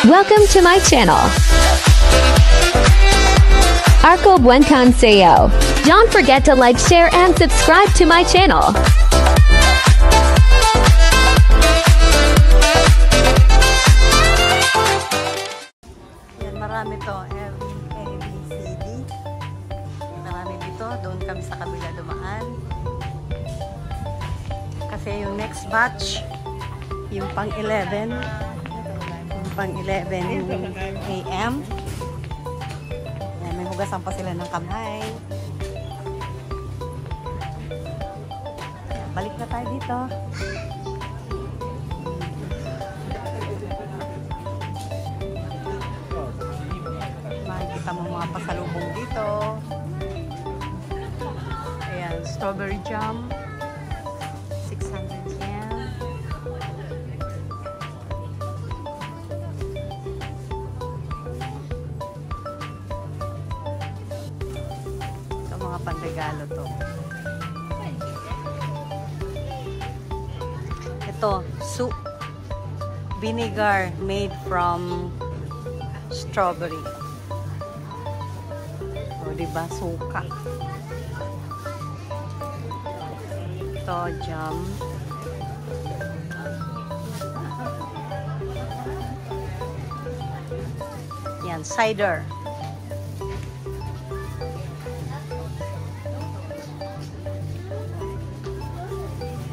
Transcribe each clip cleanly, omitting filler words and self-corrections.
Welcome to my channel. Arko Buenkan Sayo. Don't forget to like, share, and subscribe to my channel. Yan, marami to. ABCD. Marami dito. Doon kami sa kabila dumaan. Kasi yung next batch, yung pang 11. Yung pang 11 AM. Yan, may hugasan pa sila ng kamay. Yan, balik na tayo dito. Makikita mo mga pasalubong dito. Ayan, strawberry jam. 600 yen. Ito mga pandregalo to. Ito, soup. Vinegar made from strawberry. O, diba? Suka. Ito, jam. Yan, cider.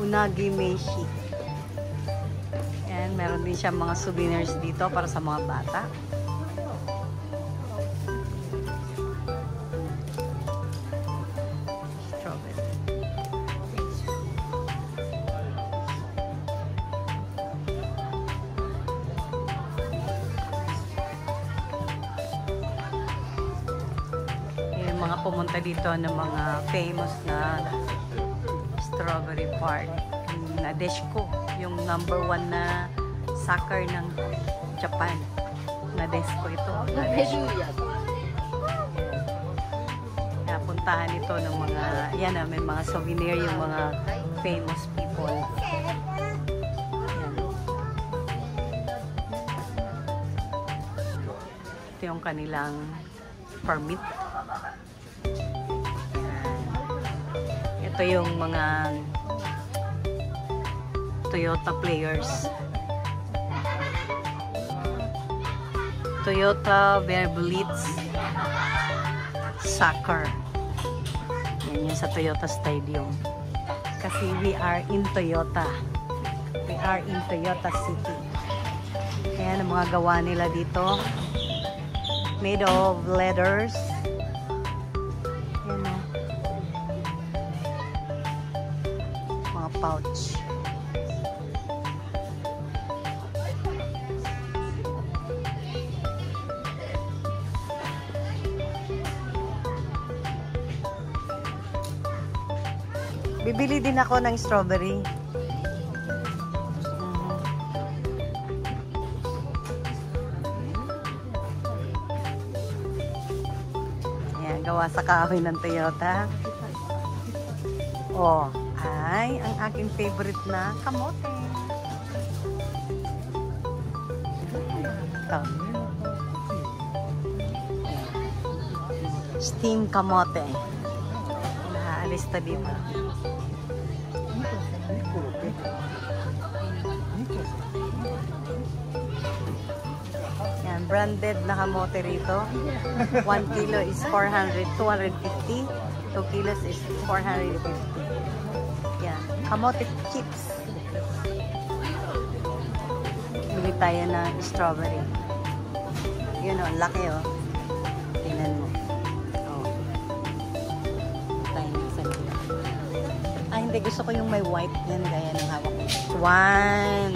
Unagi meshi. Yan, meron din siya mga souvenirs dito para sa mga bata. Mga pumunta dito ng mga famous na strawberry park. Nadeshiko, yung #1 na soccer ng Japan. Nadeshiko ito. Kaya puntahan ito ng mga, yan may mga souvenir yung mga famous people. Yan. Ito yung kanilang permit. Ito yung mga Toyota players. Toyota Verblitz Soccer. Yan yung sa Toyota Stadium. Kasi we are in Toyota. We are in Toyota City. Ayan ang mga gawa nila dito. Made of leathers. Ayan o. Mga pouch. Bibili din ako ng strawberry. Ayan, gawa sa kahoy ng Toyota. Oh, ay, ang aking favorite na kamote. Ito. Steam kamote. Naalis to dito. Yan, branded na kamote rito. 1 kilo is 400, 250. 2 kilos is 450. Yan, kamote chips. Bili tayo ng strawberry. Yun o, laki o. Tingnan mo. Gusto ko yung may white yan, gaya ng hawak ko. One.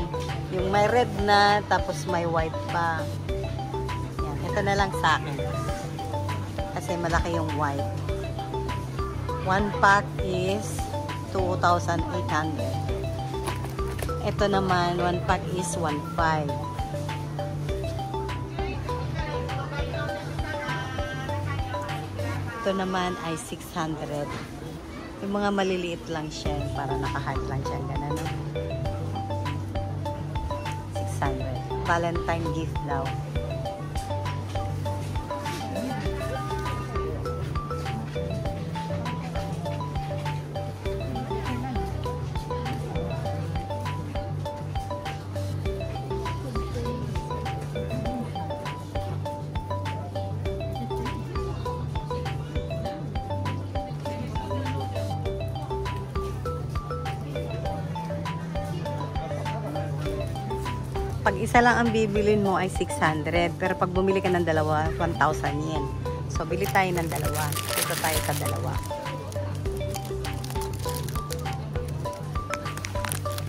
Yung may red na, tapos may white pa. Yan. Ito na lang sa akin. Kasi malaki yung white. 1 pack is 2,800. Ito naman, 1 pack is 1,500. Ito naman ay 600. Yung mga maliliit lang siya, para naka-heart lang siya, gano'n, no? 600. Valentine gift daw. pag isa lang ang bibilin mo ay 600. Pero pag bumili ka ng dalawa, 1,000 yen. So, bili tayo ng dalawa. Ito tayo sa dalawa.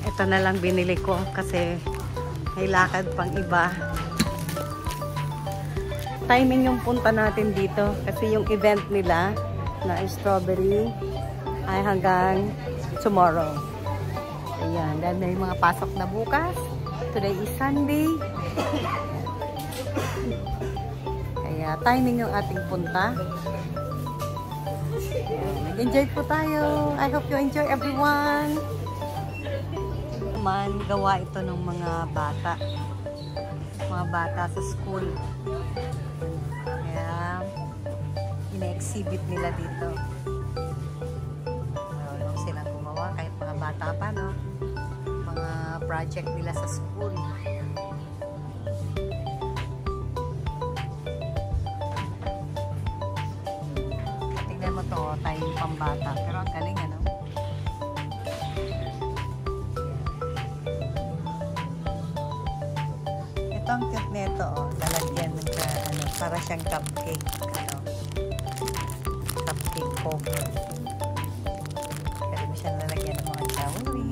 Ito na lang binili ko kasi may lakad pang iba. Timing yung punta natin dito kasi yung event nila na strawberry ay hanggang tomorrow. Ayan, dahil may mga pasok na bukas. Today is Sunday. Kaya timing yung ating punta. Nag-enjoy po tayo. I hope you enjoy, everyone. Man, gawa ito ng mga bata. Mga bata sa school. Kaya, ina-exhibit nila dito. Marunong silang gumawa kahit mga bata pa, no? Mga project nila sa school. Tingnan mo to, tayo yung pambata. Pero ang galing, ano? Ito ang cute nito, oh. Lalagyan ng ano, para siyang cupcake. Ano? Cupcake cover. Pwede mo siya lalagyan ng mga jewelry.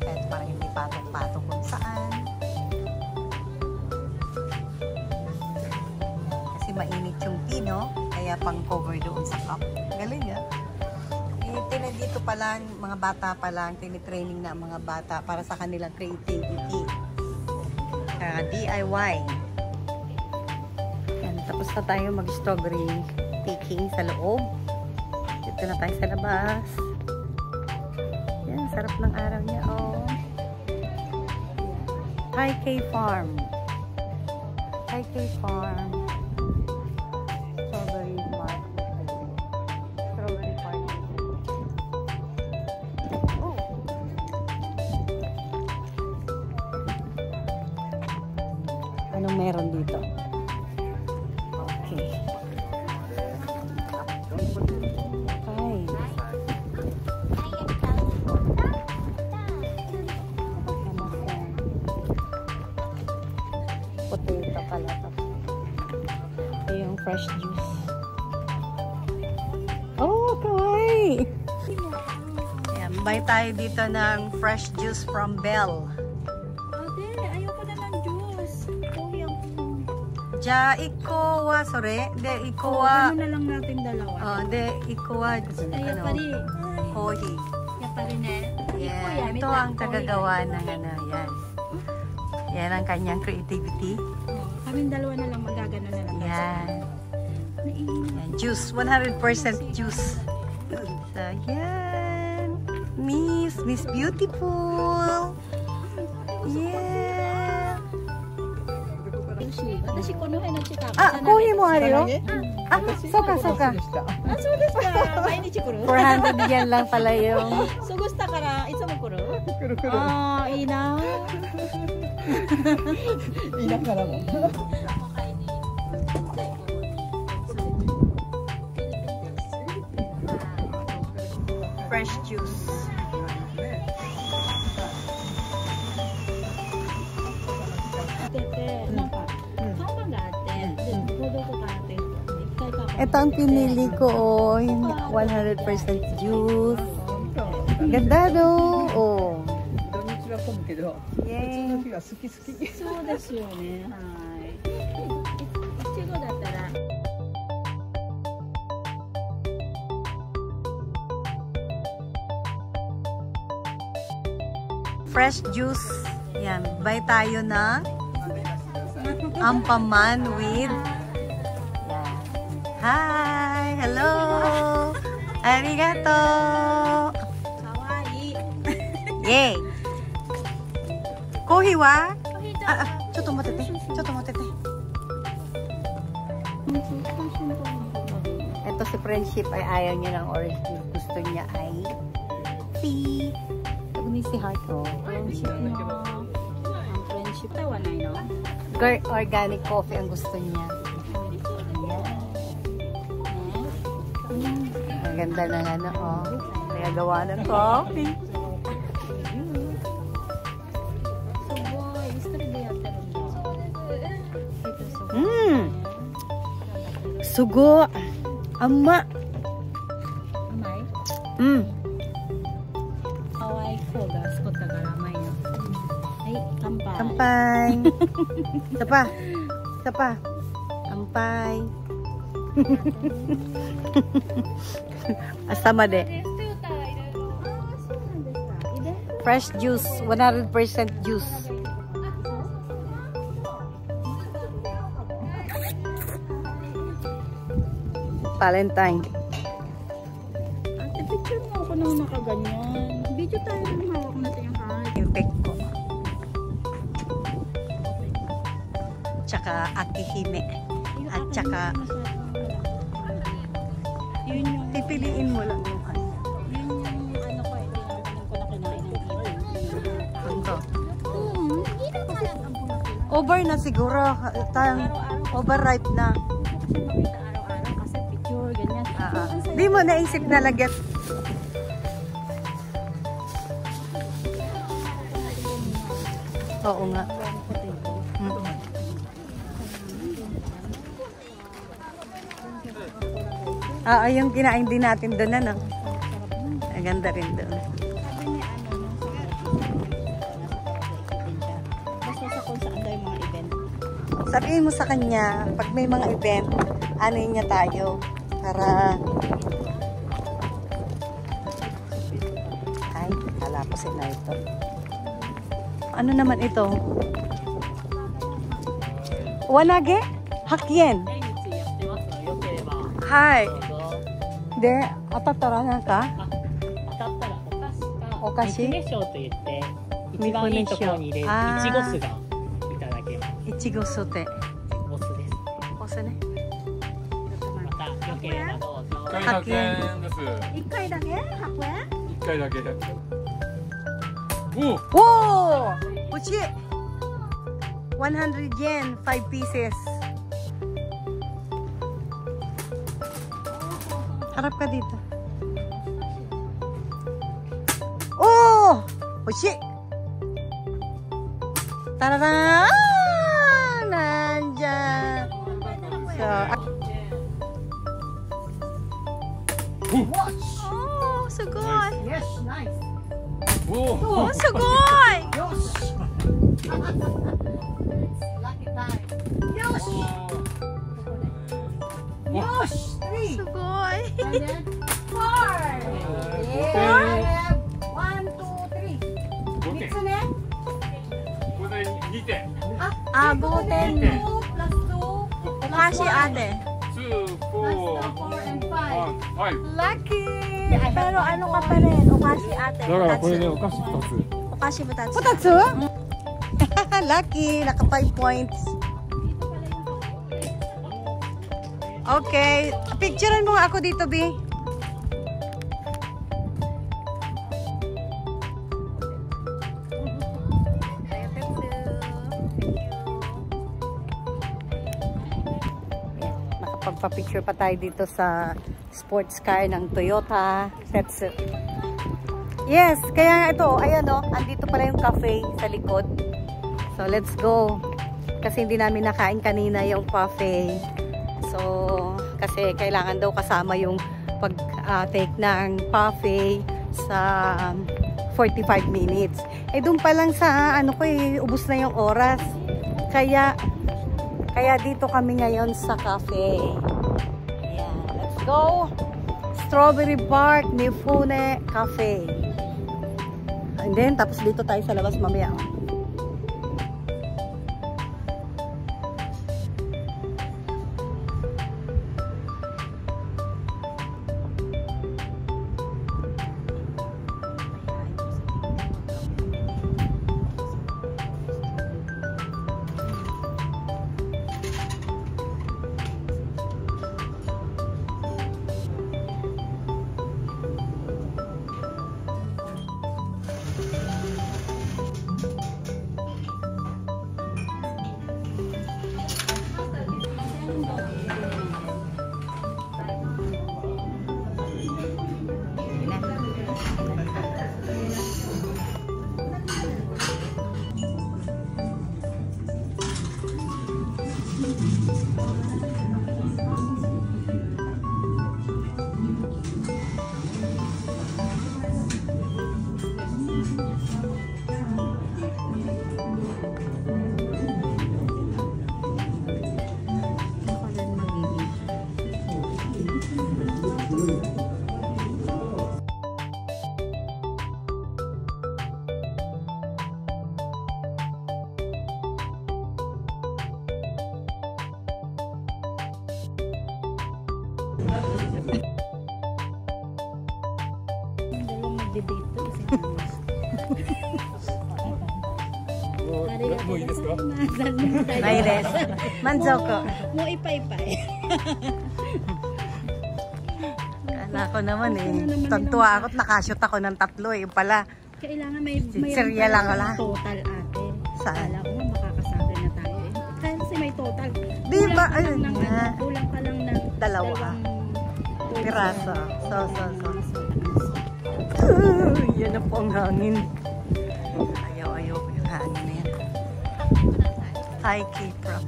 Kahit parang hindi patong-patong kung saan. Kasi mainit yung pino, kaya pang cover doon sa cup. Galing, ah. Dito pa lang, mga bata pa lang, tinitraining na ang mga bata para sa kanilang creativity. DIY. Yan, tapos na tayo mag-strawberry picking sa loob. Dito na tayo sa labas. Yan, sarap ng araw niya, oh. Thai K Farm. Thai K Farm. Strawberry market. Strawberry market. Oh. Anong meron dito? Okay. Hi. Potato pala ito. Ito yung fresh juice. Oh, kawaii! Ayan, buy tayo dito ng fresh juice from Bell. Ja, ikawa, sorry. De, ikawa. Ano na lang natin dalawa. De, ikawa. Ay, pari. Kohi. Ya pari na. Yeah, ito ang tagagawa ng ano, yan. Yan ang kanyang creativity. Kaming dalawa na lang magagano na lang. Yan. Yan, juice. 100% juice. So, yan. Miss Beautiful. Yeah. Kohi mo, Ario? Soka. 400 yen lang pala yung... Fresh juice. Ito ang pinili ko, oh, yung 100% juice. Ganda, no? Oh. Yay. Fresh juice. Yan. Buy tayo ng ampaman with... Hi! Hello! Arigato! Kawaii! Yay! Kohi wa? Choto motete. Ito si Friendship ay ayaw niya ng orange juice. Gusto niya ay tea. Si Heart, Friendship mo. Ang friendship tawa na yun, no? Organic coffee ang gusto niya. Ang ganda ng ano, oh. Nagagawa ng coffee. So, boy, istorya Sugo. Ama. Amay? Hawaii ko, gas ko tagaramay no. Ay, kampay. Kampay. Isa pa. Isa pa. Kampay. Asama de. Fresh juice. 100% juice. Valentine. Ate, picture mo ako nang nakaganyan. Video tayo nang hawak natin yung heart. Yung pick ko. Tsaka akihime. At tsaka yun yung pipiliin mo lang yung ano. yun yung ano ko, ito yung ko na kinain ng ibon. Ito. Kasi ang pumakita. Over na siguro. Overripe na. Kasi makita araw-araw kasi picture, ganyan. Ang saya. Di mo naisip na lagyan. Oo nga. Yung kinain din natin doon, ano? Ang ganda rin doon. Sabi niya basta sa kung saan daw yung mga event. Sabihin mo sa kanya, pag may mga event, ano niya tayo? Para... Ay, halapasin na ito. Ano naman ito? Wanage? Hakien. Hi. De, atatarangan ka? 当たったらお菓子ミフネショーと言って一番いいところに入れるいちご酢がいただけます。いちごソテ。お酢です。お酢ね。またよければどうぞ。 1回100円です。 1回だけ100円1回だけ。おお、 Wow! Puchi! 100 yen, 5 pieces. Harap ka dito. Oh! Puchi! Tarara! Nandyan! So, oh, sugoi! Yes, nice. おお、 Oh, sugoi! Sugoi! これ2点。 Ah, goten. 2点。 Okashi ate. 2、4、5。 Lucky! Pero ano ka pa rin? Okashi ate. だからこれでお菓子2つ。 Okashi butatsu. Butatsu? Lucky! Naka 5 points. Okay. Picturean mo nga ako dito, B. Nakapagpa-picture pa tayo dito sa sports car ng Toyota Setsu. Yes, kaya nga ito, ayan o, andito pala yung cafe sa likod. So, let's go. Kasi hindi namin nakain kanina yung cafe. So, kasi kailangan daw kasama yung pag-take ng cafe sa 45 minutes. Eh, doon pa lang sa, ano ko ubos na yung oras. Kaya dito kami ngayon sa cafe. Ayan, let's go. Strawberry Park Mifune Cafe. And then, tapos dito tayo sa labas mamaya. いですか？ May des. Manzoko. Mo ipay-pay. Kala ko naman Tantuwa ako at nakashoot ako ng 3 Yung pala. Kailangan may Sirya lang wala. total ate. Saan? Kala ko nga makakasabi na tayo. Kasi may total. Di ba? Ayun Kulang nga. kulang pa lang ng Dalawa. Piraso. So. Yan na po ang hangin. Ayaw ko yung hangin na yan. Hi, K-Prom.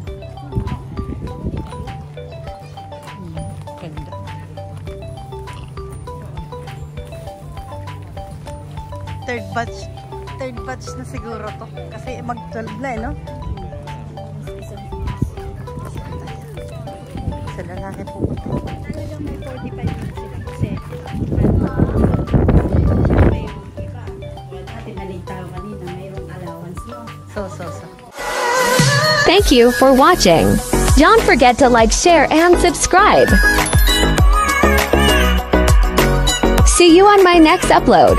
Ganda. Third batch na siguro to. Kasi mag-12 na no? Sa lalaki po. Talagang may 45 minutes sila kasi may iba. Dati nalita ko kanina, mayroong allowance mo. So. Thank you for watching. Don't forget to like, share, and subscribe. See you on my next upload.